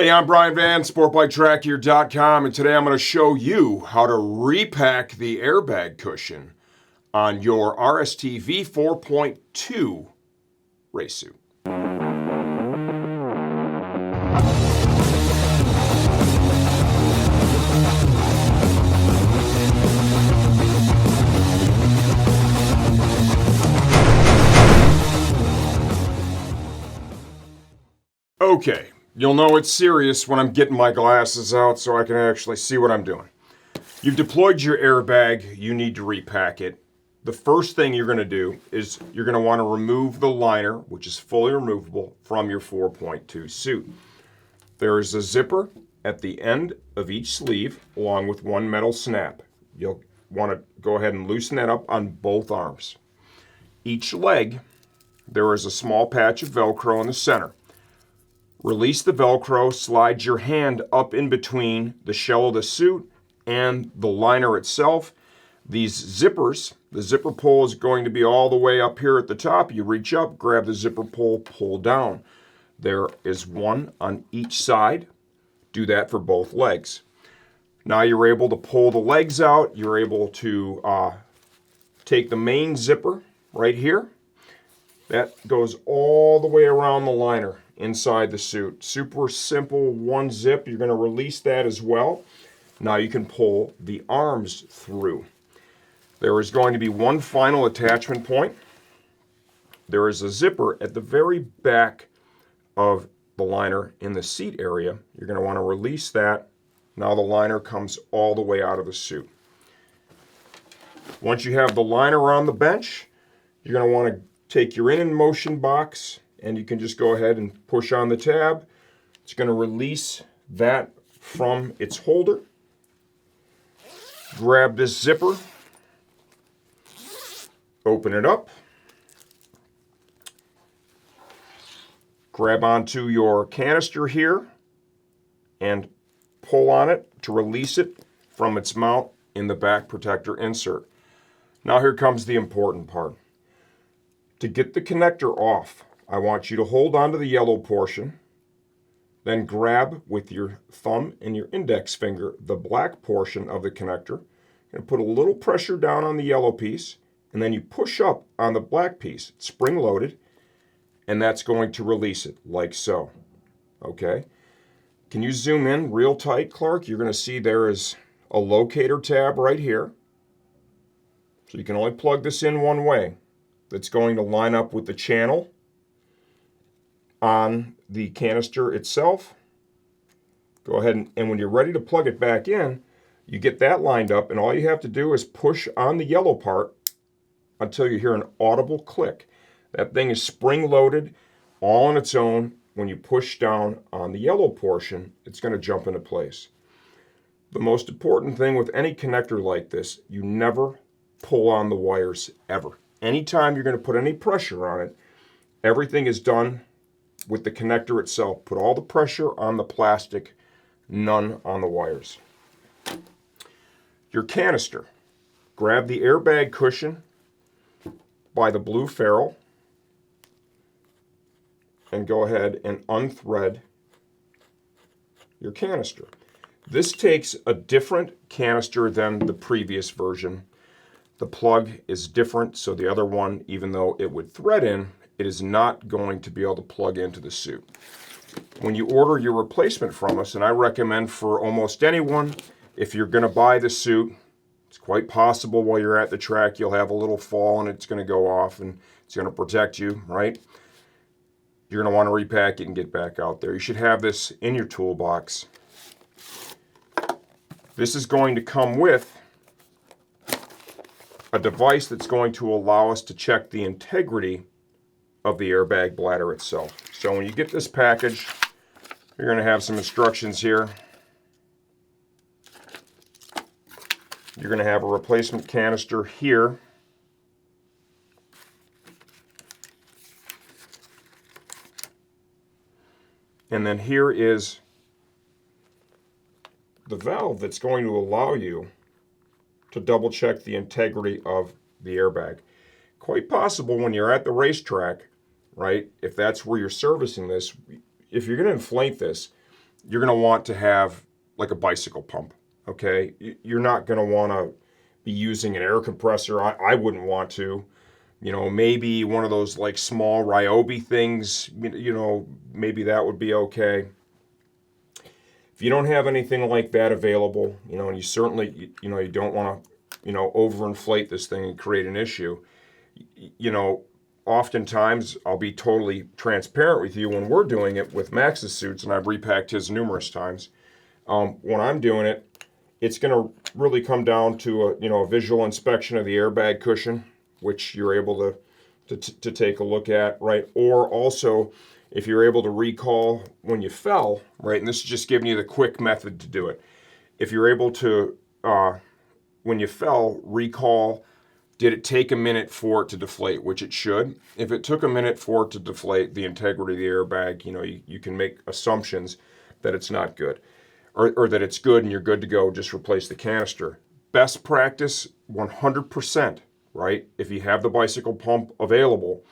Hey, I'm Brian Van, SportbikeTrackGear.com, and today I'm going to show you how to repack the airbag cushion on your RST V4.2 race suit. Okay, you'll know it's serious when I'm getting my glasses out so I can actually see what I'm doing. You've deployed your airbag, you need to repack it. The first thing you're going to do is you're going to want to remove the liner, which is fully removable, from your 4.2 suit. There is a zipper at the end of each sleeve along with one metal snap. You'll want to go ahead and loosen that up on both arms. Each leg, there is a small patch of Velcro in the center. Release the Velcro, slide your hand up in between the shell of the suit and the liner itself. These zippers, the zipper pull is going to be all the way up here at the top. You reach up, grab the zipper pull, pull down. There is one on each side. Do that for both legs. Now you're able to pull the legs out. You're able to take the main zipper right here. That goes all the way around the liner inside the suit. Super simple, one zip. You're going to release that as well. Now you can pull the arms through. There is going to be one final attachment point. There is a zipper at the very back of the liner in the seat area. You're going to want to release that. Now the liner comes all the way out of the suit. Once you have the liner on the bench, you're going to want to take your In&Motion box and you can just go ahead and push on the tab. It's going to release that from its holder. Grab this zipper, open it up, grab onto your canister here and pull on it to release it from its mount in the back protector insert. Now here comes the important part. To get the connector off, I want you to hold onto the yellow portion, then grab with your thumb and your index finger the black portion of the connector and put a little pressure down on the yellow piece, and then you push up on the black piece, spring loaded, and that's going to release it like so. Okay? Can you zoom in real tight, Clark? You're going to see there is a locator tab right here. So you can only plug this in one way. That's going to line up with the channel on the canister itself. Go ahead and when you're ready to plug it back in, you get that lined up, and all you have to do is push on the yellow part until you hear an audible click. That thing is spring loaded all on its own. When you push down on the yellow portion, it's going to jump into place. The most important thing with any connector like this, you never pull on the wires ever. Anytime you're going to put any pressure on it, everything is done with the connector itself. Put all the pressure on the plastic, none on the wires. Your canister. Grab the airbag cushion by the blue ferrule and go ahead and unthread your canister. This takes a different canister than the previous version. The plug is different, so the other one, even though it would thread in, it is not going to be able to plug into the suit. When you order your replacement from us, and I recommend for almost anyone, if you're going to buy the suit, it's quite possible while you're at the track you'll have a little fall and it's going to go off and it's going to protect you, right? You're going to want to repack it and get back out there. You should have this in your toolbox. This is going to come with a device that's going to allow us to check the integrity of the airbag bladder itself. So when you get this package, you're going to have some instructions here. You're going to have a replacement canister here. And then here is the valve that's going to allow you to double check the integrity of the airbag. Quite possible when you're at the racetrack, right, if that's where you're servicing this, if you're going to inflate this, you're going to want to have like a bicycle pump, okay? You're not going to want to be using an air compressor. I wouldn't want to. You know, maybe one of those like small Ryobi things, you know, maybe that would be okay. If you don't have anything like that available, you know, and you certainly, you know, you don't want to, you know, overinflate this thing and create an issue, you know, oftentimes I'll be totally transparent with you when we're doing it with Max's suits, and I've repacked his numerous times. When I'm doing it, it's going to really come down to a, you know, a visual inspection of the airbag cushion, which you're able to take a look at, right? Or also, if you're able to recall when you fell, right? And this is just giving you the quick method to do it. If you're able to, when you fell, recall, did it take a minute for it to deflate, which it should. If it took a minute for it to deflate, the integrity of the airbag, you know, you can make assumptions that it's not good, or that it's good and you're good to go, just replace the canister. Best practice, 100%, right? If you have the bicycle pump available,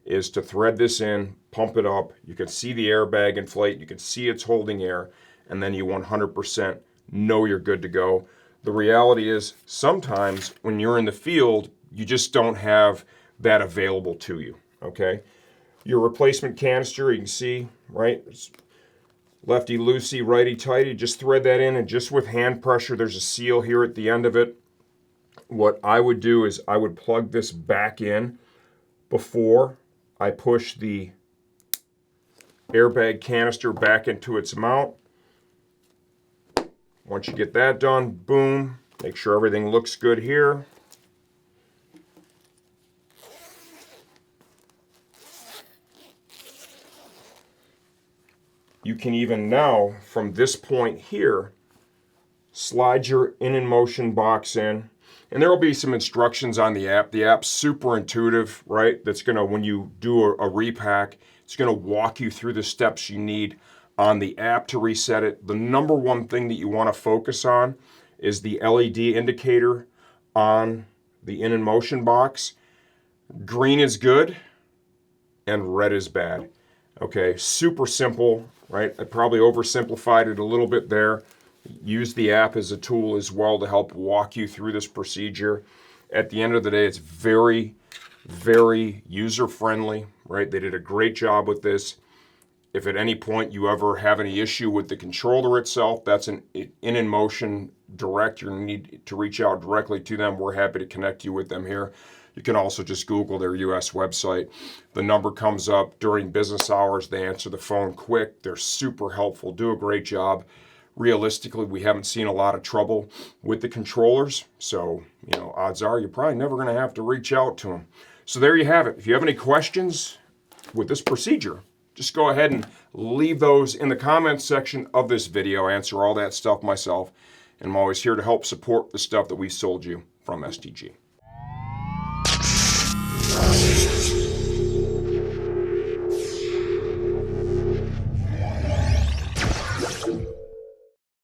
is to thread this in, pump it up. You can see the airbag inflate, you can see it's holding air, and then you 100% know you're good to go. The reality is sometimes when you're in the field, you just don't have that available to you, okay? Your replacement canister, you can see, right? It's lefty loosey, righty tighty. Just thread that in, and just with hand pressure, there's a seal here at the end of it. What I would do is I would plug this back in before I push the airbag canister back into its mount. Once you get that done, boom, make sure everything looks good here. You can even now, from this point here, slide your In&Motion box in. And there will be some instructions on the app. The app's super intuitive, right? That's gonna, when you do a repack, it's gonna walk you through the steps you need on the app to reset it. The number one thing that you wanna focus on is the LED indicator on the In&Motion box. Green is good and red is bad. Okay, super simple, right? I probably oversimplified it a little bit there. Use the app as a tool as well to help walk you through this procedure. At the end of the day, it's very, very user-friendly, right? They did a great job with this. If at any point you ever have any issue with the controller itself, that's an In&Motion direct. You need to reach out directly to them. We're happy to connect you with them here. You can also just Google their US website. The number comes up during business hours. They answer the phone quick. They're super helpful, do a great job. Realistically, we haven't seen a lot of trouble with the controllers. So, you know, odds are you're probably never going to have to reach out to them. So there you have it. If you have any questions with this procedure, just go ahead and leave those in the comments section of this video. I answer all that stuff myself. And I'm always here to help support the stuff that we've sold you from STG.